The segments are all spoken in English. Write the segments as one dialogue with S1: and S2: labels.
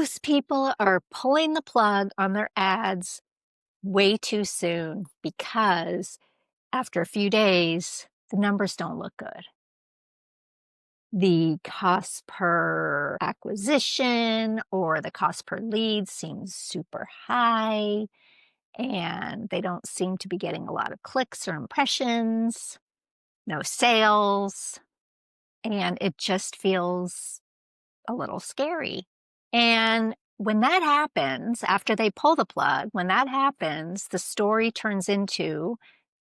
S1: Most people are pulling the plug on their ads way too soon because after a few days, the numbers don't look good. The cost per acquisition or the cost per lead seems super high, and they don't seem to be getting a lot of clicks or impressions, no sales, and it just feels a little scary. And when that happens, after they pull the plug, when that happens, the story turns into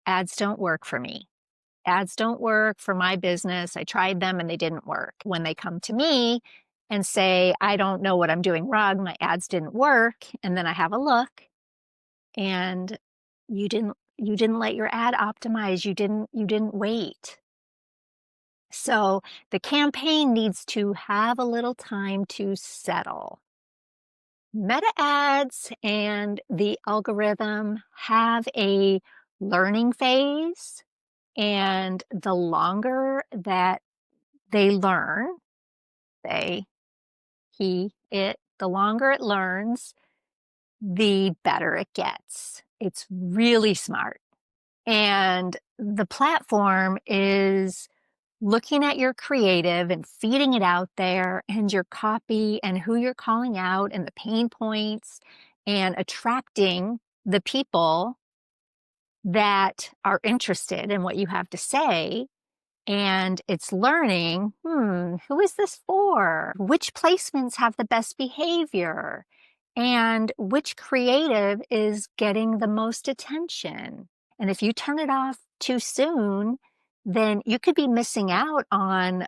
S1: ads don't work for me. Ads don't work for my business. I tried them and they didn't work. When they come to me and say, I don't know what I'm doing wrong, my ads didn't work, and then I have a look and you didn't let your ad optimize. You didn't wait. So the campaign needs to have a little time to settle. Meta ads and the algorithm have a learning phase, and the longer that they learn, they, he, it, the longer it learns, the better it gets. It's really smart. And the platform is looking at your creative and feeding it out there and your copy and who you're calling out and the pain points and attracting the people that are interested in what you have to say. And it's learning, who is this for? Which placements have the best behavior? And which creative is getting the most attention? And if you turn it off too soon, then you could be missing out on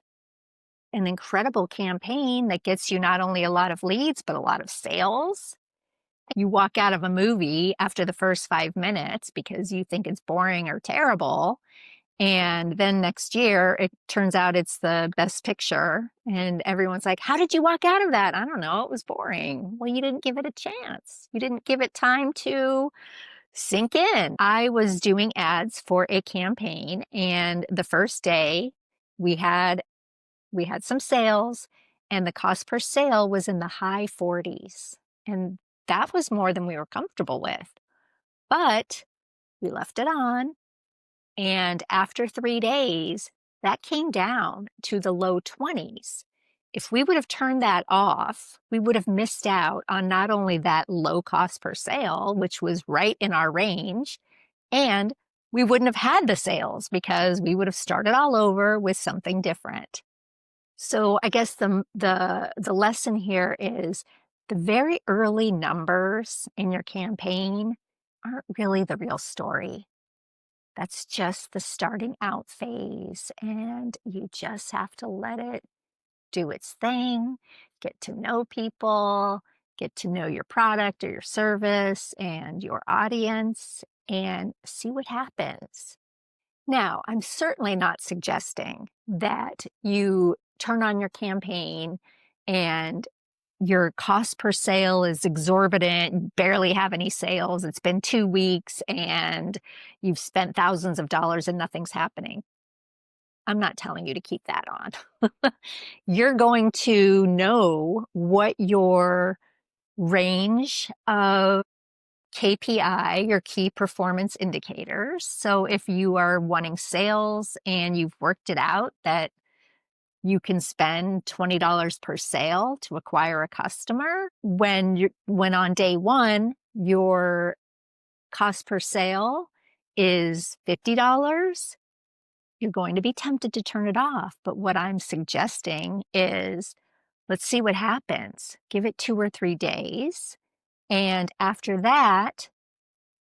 S1: an incredible campaign that gets you not only a lot of leads, but a lot of sales. You walk out of a movie after the first 5 minutes because you think it's boring or terrible. And then next year, it turns out it's the best picture. And everyone's like, how did you walk out of that? I don't know. It was boring. Well, you didn't give it a chance. You didn't give it time to sink in. I was doing ads for a campaign, and the first day we had some sales, and the cost per sale was in the high 40s. And that was more than we were comfortable with. But we left it on, and after 3 days, that came down to the low 20s. If we would have turned that off, we would have missed out on not only that low cost per sale, which was right in our range, and we wouldn't have had the sales because we would have started all over with something different. So I guess the lesson here is the very early numbers in your campaign aren't really the real story. That's just the starting out phase, and you just have to let it do its thing, get to know people, get to know your product or your service and your audience, and see what happens. Now, I'm certainly not suggesting that you turn on your campaign and your cost per sale is exorbitant, you barely have any sales, it's been 2 weeks, and you've spent thousands of dollars and nothing's happening. I'm not telling you to keep that on. You're going to know what your range of KPI, your key performance indicators. So if you are wanting sales and you've worked it out that you can spend $20 per sale to acquire a customer, when on day one, your cost per sale is $50, you're going to be tempted to turn it off. But what I'm suggesting is, let's see what happens. Give it 2 or 3 days. And after that,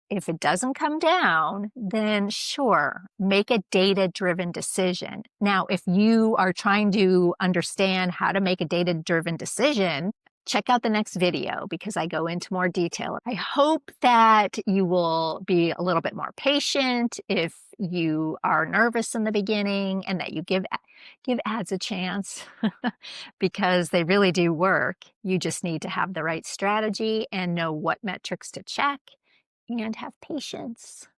S1: if it doesn't come down, then sure, make a data-driven decision. Now, if you are trying to understand how to make a data-driven decision, check out the next video because I go into more detail. I hope that you will be a little bit more patient if you are nervous in the beginning, and that you give ads a chance because they really do work. You just need to have the right strategy and know what metrics to check and have patience.